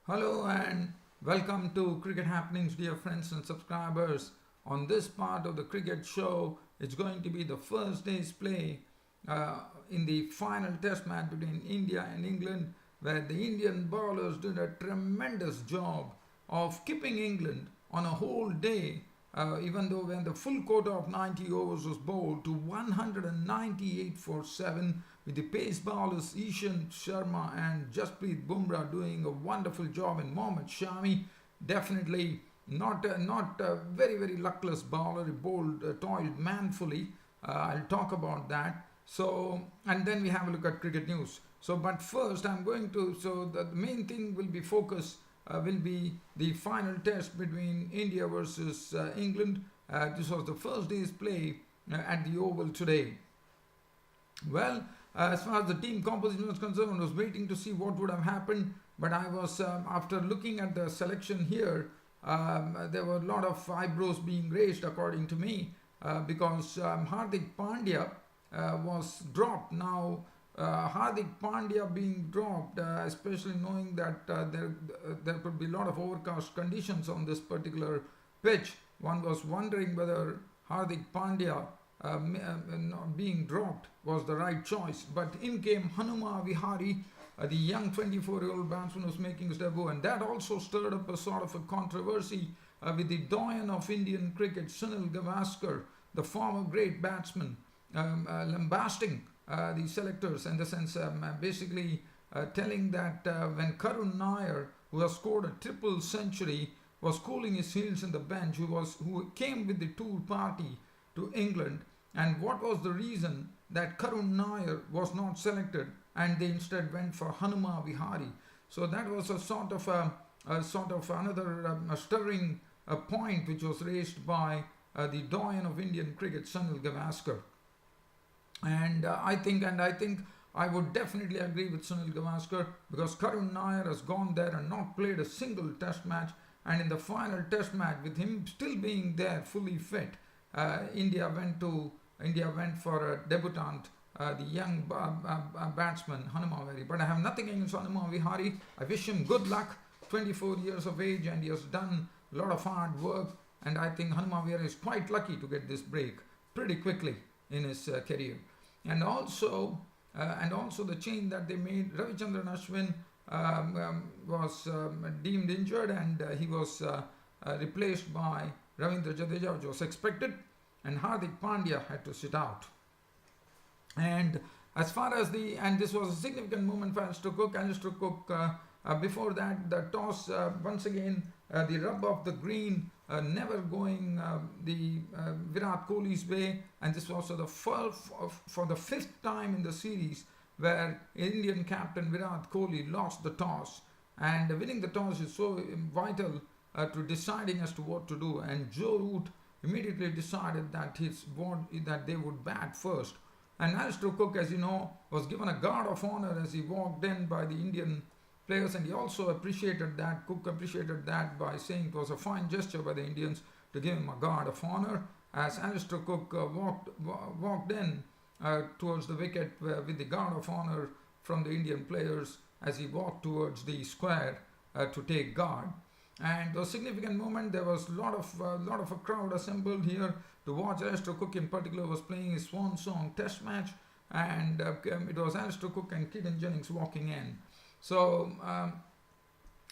Hello and welcome to Cricket Happenings, dear friends and subscribers. On this part of the cricket show, it's going to be the first day's play uh, in the final test match between India and England, where the Indian bowlers did a tremendous job of keeping England on a whole day, even though when the full quota of 90 overs was bowled to 198 for 7, with the pace bowlers Ishan Sharma and Jasprit Bumrah doing a wonderful job, and Mohammad Shami definitely not a very luckless bowler. He bowled toiled manfully. I'll talk about that. So and then we have a look at cricket news. But first I'm going to the main thing will be focus will be the final test between India versus England. This was the first day's play at the Oval today. Well, as far as the team composition was concerned, I was waiting to see what would have happened. But I was, after looking at the selection here, there were a lot of eyebrows being raised, according to me, because Hardik Pandya was dropped. Now, Hardik Pandya being dropped, especially knowing that there could be a lot of overcast conditions on this particular pitch, one was wondering whether Hardik Pandya being dropped was the right choice. But in came Hanuma Vihari, the young 24-year-old batsman who was making his debut, and that also stirred up a sort of a controversy with the doyen of Indian cricket, Sunil Gavaskar, the former great batsman, lambasting the selectors in the sense, basically telling that when Karun Nair, who has scored a triple century, was cooling his heels in the bench, who came with the tour party to England, and what was the reason that Karun Nair was not selected and they instead went for Hanuma Vihari. So that was a sort of another stirring point which was raised by the doyen of Indian cricket, Sunil Gavaskar. And I think I would definitely agree with Sunil Gavaskar, because Karun Nair has gone there and not played a single test match, and in the final test match, with him still being there fully fit, India went for a debutant, the young batsman Hanuma Vihari. But I have nothing against Hanuma Vihari. I wish him good luck. 24 years of age, and he has done a lot of hard work. And I think Hanuma Vihari is quite lucky to get this break pretty quickly in his career. And also the change that they made, Ravichandran Ashwin was deemed injured, and he was replaced by Ravindra Jadeja, which was expected, and Hardik Pandya had to sit out. And as far as this was a significant moment for Alistair Cook. Before that, the toss, once again, the rub of the green, never going the Virat Kohli's way, and this was for the fifth time in the series where Indian captain Virat Kohli lost the toss, and winning the toss is so vital to deciding as to what to do. And Joe Root immediately decided that they would bat first. And Alistair Cook, as you know, was given a guard of honor as he walked in by the Indian players, and he also appreciated that. Cook appreciated that by saying it was a fine gesture by the Indians to give him a guard of honor, as Alistair Cook walked in towards the wicket with the guard of honor from the Indian players as he walked towards the square to take guard. And it was a significant moment. There was a lot of a crowd assembled here to watch. Alistair Cook in particular was playing his swan song test match, and it was Alistair Cook and Keaton Jennings walking in. So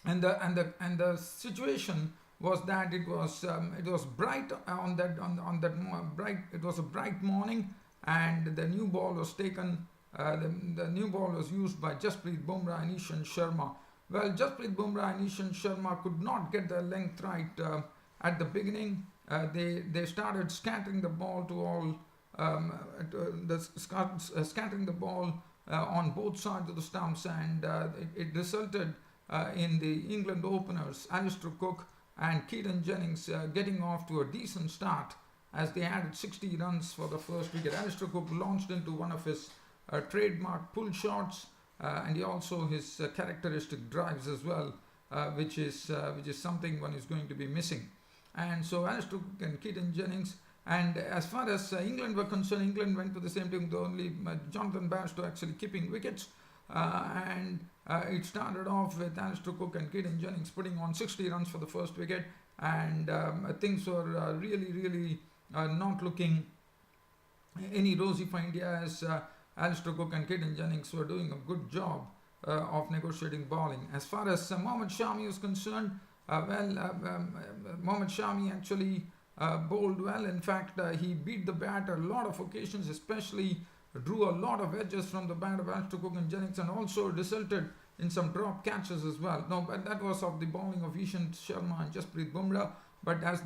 and the situation was that it was bright it was a bright morning, and the new ball was taken. The new ball was used by Jasprit Bumrah and Ishan Sharma. Well, Jasprit Bumrah and Ishan Sharma could not get their length right at the beginning. They started scattering the ball to all, scattering the ball on both sides of the stumps, and it resulted in the England openers, Alistair Cook and Keaton Jennings, getting off to a decent start as they added 60 runs for the first wicket. Alistair Cook launched into one of his trademark pull shots, and he also his characteristic drives as well, which is something one is going to be missing. And so Alistair Cook and Keaton Jennings, and as far as England were concerned, England went to the same team, only Jonathan Bairstow actually keeping wickets. And it started off with Alistair Cook and Keaton Jennings putting on 60 runs for the first wicket, and things were really not looking any rosy for India, as Alistair Cook and Keaton Jennings were doing a good job of negotiating bowling. As far as Mohammad Shami is concerned, Mohammad Shami actually bowled well. In fact, he beat the bat a lot of occasions, especially drew a lot of edges from the bat of Alistair Cook and Jennings, and also resulted in some drop catches as well. No, but that was of the bowling of Ishant Sharma and Jasprit Bumrah. But as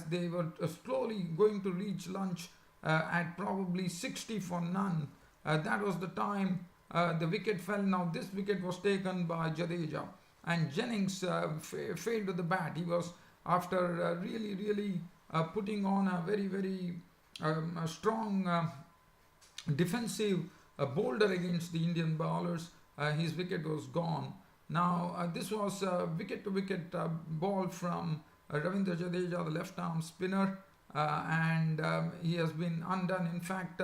they were slowly going to reach lunch at probably 60 for none, that was the time the wicket fell. Now this wicket was taken by Jadeja, and Jennings failed with the bat. He was, after really putting on a very strong defensive boulder against the Indian bowlers, his wicket was gone. Now this was a wicket-to-wicket ball from Ravindra Jadeja, the left-arm spinner, and he has been undone. In fact,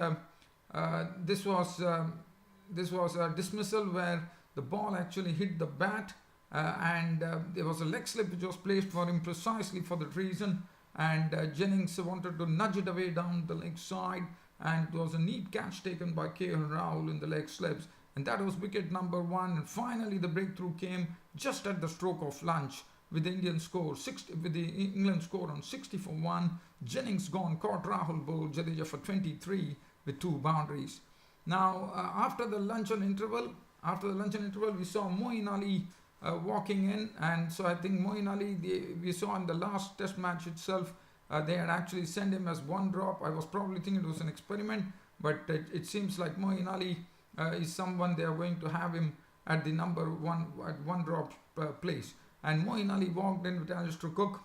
this was a dismissal where the ball actually hit the bat, and there was a leg slip which was placed for him precisely for that reason, and Jennings wanted to nudge it away down the leg side, and it was a neat catch taken by KL Rahul in the leg slips, and that was wicket number 1. And finally the breakthrough came just at the stroke of lunch, with the England score on 60 for 1. Jennings gone, caught Rahul bowled Jadeja for 23 with 2 boundaries. Now after the luncheon interval, we saw Moeen Ali walking in, and so I think Moeen Ali, we saw in the last test match itself, they had actually sent him as 1 drop. I was probably thinking it was an experiment, but it seems like Moeen Ali is someone they are going to have him at the number 1 drop place. And Moeen Ali walked in with Alistair Cook,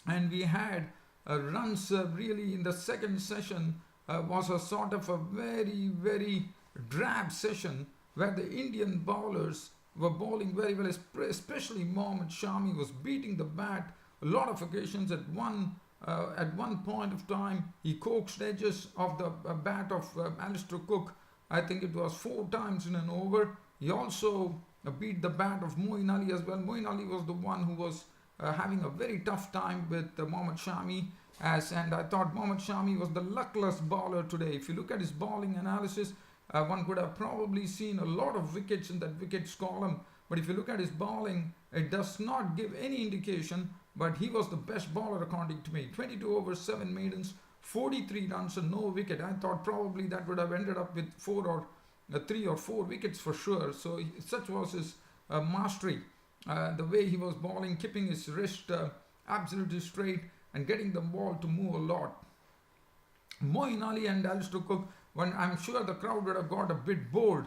and we had runs really in the second session. Was a sort of a very drab session where the Indian bowlers were bowling very well, especially Mohammad Shami was beating the bat a lot of occasions. At one point of time, he coaxed edges of the bat of Alistair Cook. I think it was 4 times in an over. He also beat the bat of Moeen Ali as well. Moeen Ali was the one who was having a very tough time with Mohammad Shami, and I thought Mohammad Shami was the luckless bowler today. If you look at his bowling analysis, one could have probably seen a lot of wickets in that wickets column, but if you look at his bowling, it does not give any indication, but he was the best bowler according to me. 22 overs, 7 maidens, 43 runs and no wicket. I thought probably that would have ended up with 3 or 4 wickets for sure. So such was his mastery, the way he was bowling, keeping his wrist absolutely straight and getting the ball to move a lot. Moeen Ali and Alistair Cook, when I'm sure the crowd would have got a bit bored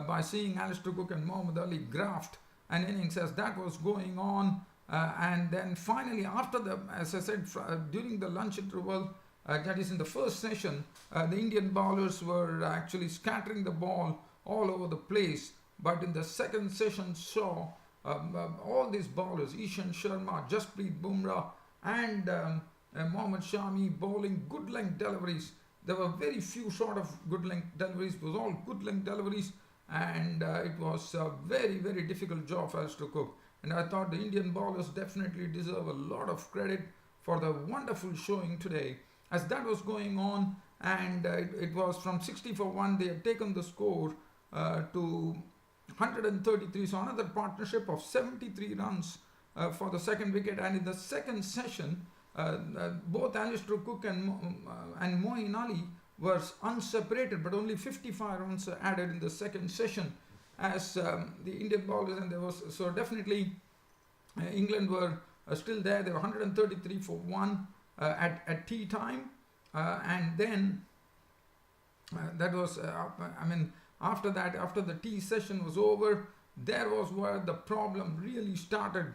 by seeing Alistair Cook and Mohammad Ali graft an innings as that was going on, and then finally after as I said, during the lunch interval, that is in the first session, the Indian bowlers were actually scattering the ball all over the place, but in the second session saw all these bowlers, Ishant Sharma, Jasprit Bumrah and Mohammad Shami bowling good length deliveries. There were very few short of good length deliveries. It was all good length deliveries, and it was a very difficult job for Alistair Cook. And I thought the Indian bowlers definitely deserve a lot of credit for the wonderful showing today. As that was going on, and it was from 60 for 1, they had taken the score to 133. So another partnership of 73 runs for the second wicket. And in the second session, both Alistair Cook and Moeen Ali were unseparated, but only 55 runs added in the second session as the Indian bowlers, and there was, so definitely England were still there. They were 133 for 1 at tea time, and then that was after that, after the tea session was over, there was where the problem really started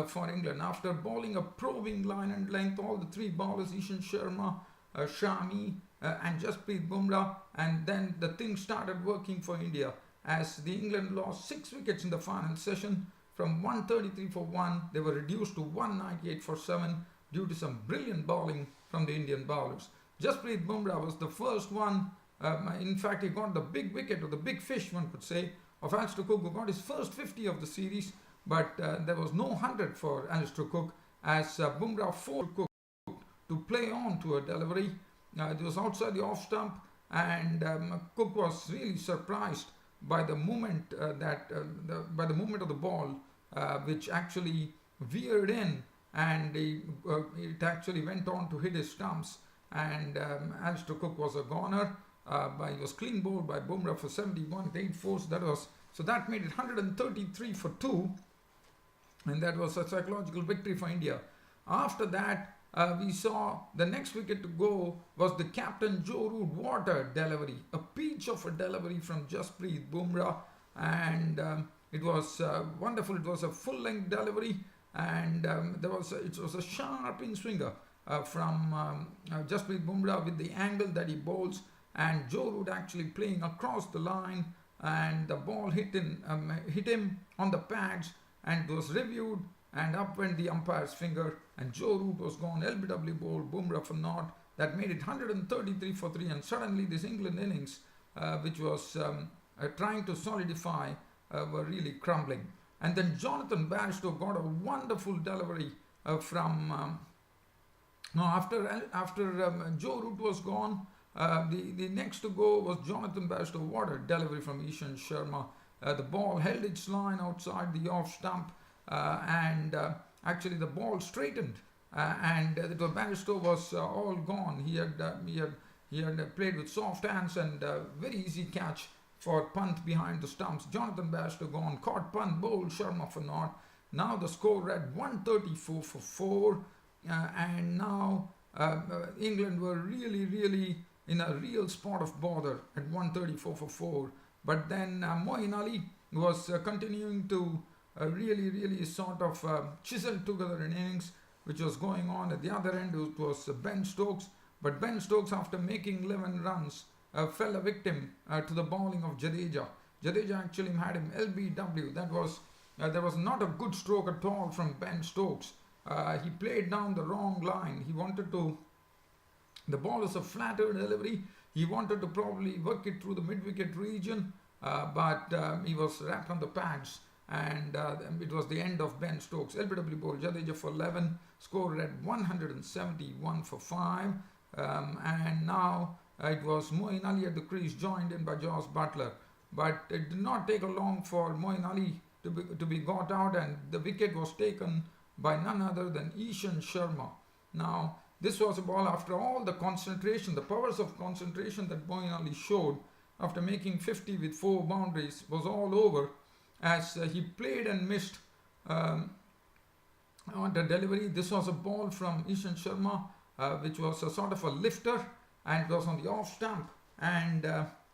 for England. After bowling a probing line and length, all the 3 bowlers, Ishant Sharma, Shami and Jasprit Bumrah, and then the thing started working for India as the England lost 6 wickets in the final session. From 133 for 1, they were reduced to 198 for 7 due to some brilliant bowling from the Indian bowlers. Jasprit Bumrah was the first one In fact, he got the big wicket, or the big fish, one could say, of Alistair Cook, who got his first 50 of the series, but there was no 100 for Alistair Cook as Bumrah forced Cook to play on to a delivery. It was outside the off stump, and Cook was really surprised by the movement by the movement of the ball, which actually veered in, and it actually went on to hit his stumps. And Alistair Cook was a goner. He was clean bowled by Bumrah for 71 with 8 fours. That made it 133 for 2, and that was a psychological victory for India. After that, we saw the next wicket to go was the captain Joe Root. What a delivery, a peach of a delivery from Jasprit Bumrah, and it was wonderful. It was a full-length delivery, and it was a sharp in-swinger from Jasprit Bumrah with the angle that he bowls, and Joe Root actually playing across the line, and the ball hit him on the pads, and it was reviewed, and up went the umpire's finger, and Joe Root was gone. LBW bowled Bumrah for naught. That made it 133 for 3, and suddenly this England innings, which was trying to solidify, were really crumbling. And then Jonathan Bairstow got a wonderful delivery from... after Joe Root was gone, the next to go was Jonathan Bairstow. What a delivery from Ishan Sharma. The ball held its line outside the off stump, and actually the ball straightened, and the Bairstow was all gone. He had played with soft hands, and very easy catch for punt behind the stumps. Jonathan Bairstow gone, caught punt, bowled Sharma for naught. Now the score read 134 for 4, and now England were really in a real spot of bother at 134 for 4. But then Moeen Ali was continuing to really sort of chisel together an innings which was going on. At the other end, it was Ben Stokes. But Ben Stokes, after making 11 runs, fell a victim to the bowling of Jadeja. Jadeja actually had him LBW. There was not a good stroke at all from Ben Stokes. He played down the wrong line. The ball was a flatter delivery. He wanted to probably work it through the mid-wicket region, but he was wrapped on the pads, and it was the end of Ben Stokes. LBW bowled Jadeja for 11, score at 171 for 5, and now it was Moeen Ali at the crease, joined in by Jos Buttler. But it did not take long for Moeen Ali to be got out, and the wicket was taken by none other than Ishan Sharma. Now, this was a ball after all the concentration, the powers of concentration that Moeen Ali showed after making 50 with 4 boundaries was all over, as he played and missed on the delivery. This was a ball from Ishan Sharma, which was a sort of a lifter, and it was on the off stump, and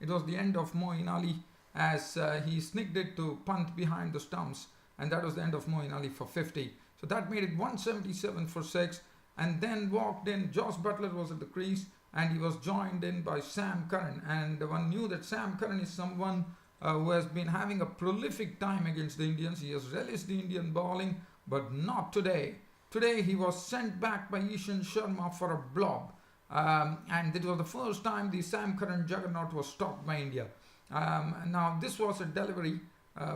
it was the end of Moeen Ali as he snicked it to punt behind the stumps, and that was the end of Moeen Ali for 50. So that made it 177 for 6. And then walked in, Jos Buttler was at the crease, and he was joined in by Sam Curran. And one knew that Sam Curran is someone who has been having a prolific time against the Indians. He has relished the Indian bowling, but not today. Today he was sent back by Ishan Sharma for a blob. And it was the first time the Sam Curran juggernaut was stopped by India. Now this was a delivery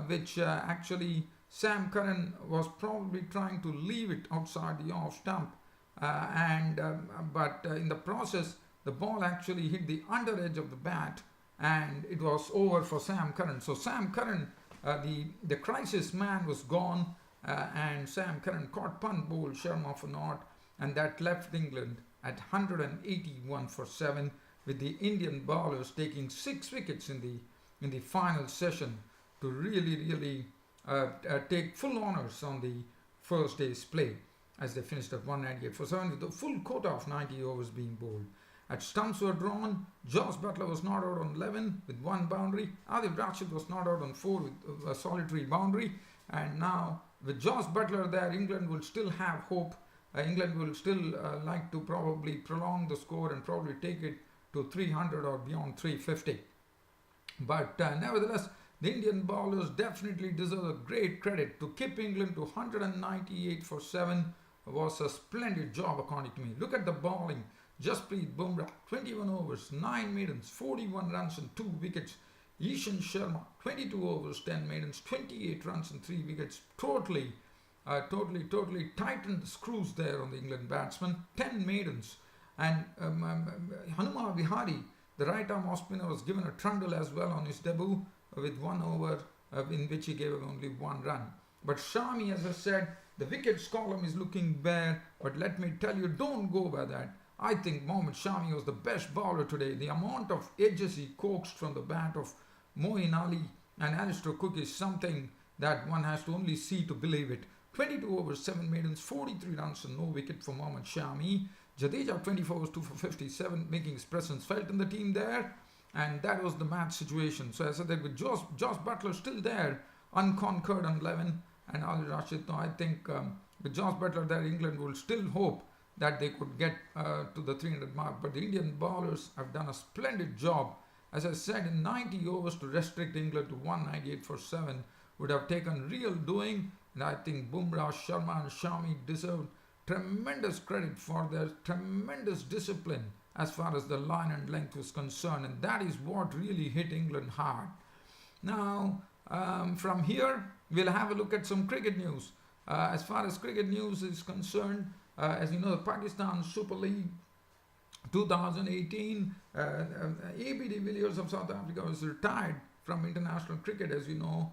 which actually Sam Curran was probably trying to leave it outside the off stump. But in the process, the ball actually hit the under edge of the bat, and it was over for Sam Curran. So Sam Curran, the crisis man, was gone, and Sam Curran caught punt, bowled Sharma for naught, and that left England at 181 for 7, with the Indian bowlers taking 6 wickets in the final session to really take full honours on the first day's play, as they finished at 198 for 7 with the full quota of 90 overs being bowled. At stumps were drawn, Jos Buttler was not out on 11 with 1 boundary. Adil Rashid was not out on 4 with a solitary boundary. And now with Jos Buttler there, England will still have hope. England will still like to probably prolong the score and probably take it to 300 or beyond 350. But nevertheless, the Indian bowlers definitely deserve a great credit. To keep England to 198 for 7 was a splendid job according to me. Look at the bowling. Jasprit Bumrah, 21 overs, 9 maidens, 41 runs and 2 wickets. Ishan Sharma, 22 overs, 10 maidens, 28 runs and 3 wickets. Totally tightened the screws there on the England batsman. 10 maidens. And Hanuma Vihari, the right-arm off-spinner, was given a trundle as well on his debut with 1 over in which he gave only 1 run. But Shami, as I said, the wickets column is looking bare, but let me tell you, don't go by that. I think Mohammad Shami was the best bowler today. The amount of edges he coaxed from the bat of Moeen Ali and Alistair Cook is something that one has to only see to believe it. 22 overs, 7 maidens, 43 runs and no wicket for Mohammad Shami. Jadeja, 24 overs, 2 for 57, making his presence felt in the team there. And that was the match situation. So as I said, with Josh Butler still there, unconquered on 11, and Ali Rashid, no, I think with Josh Butler there, England will still hope that they could get to the 300 mark. But the Indian bowlers have done a splendid job. As I said, in 90 overs to restrict England to 198 for 7 would have taken real doing. And I think Bumrah, Sharma and Shami deserve tremendous credit for their tremendous discipline as far as the line and length was concerned. And that is what really hit England hard. Now, from here, we'll have a look at some cricket news. As far as cricket news is concerned, as you know, the Pakistan Super League 2018, A.B. de Villiers of South Africa was retired from international cricket. As you know,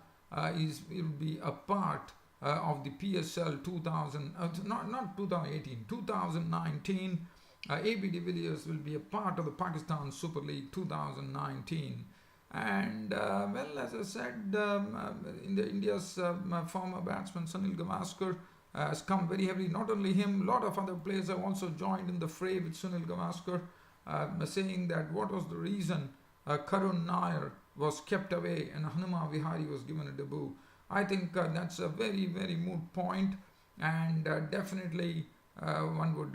he will be a part of the PSL 2019. A.B. de Villiers will be a part of the Pakistan Super League 2019. And well, as I said, India's former batsman Sunil Gavaskar has come very heavily. Not only him, a lot of other players have also joined in the fray with Sunil Gavaskar, saying that what was the reason Karun Nair was kept away and Hanuma Vihari was given a debut. I think that's a very, very moot point, and definitely one would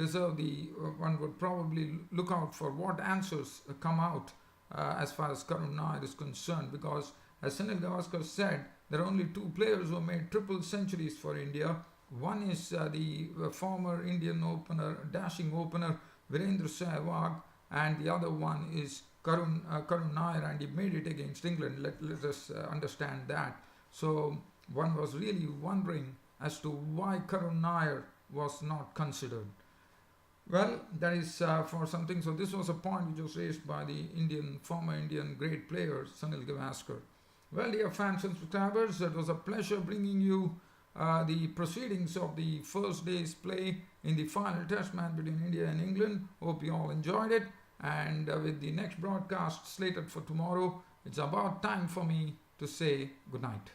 probably look out for what answers come out as far as Karun Nair is concerned, because as Sunil Gavaskar said, there are only 2 players who made triple centuries for India. One is the former Indian opener, dashing opener Virendra Sehwag, and the other one is Karun Nair, and he made it against England. Let us understand that. So one was really wondering as to why Karun Nair was not considered. Well, that is for something. So this was a point which was raised by the former Indian great player Sunil Gavaskar. Well, dear fans and subscribers, it was a pleasure bringing you the proceedings of the first day's play in the final test match between India and England. Hope you all enjoyed it. And with the next broadcast slated for tomorrow, it's about time for me to say good night.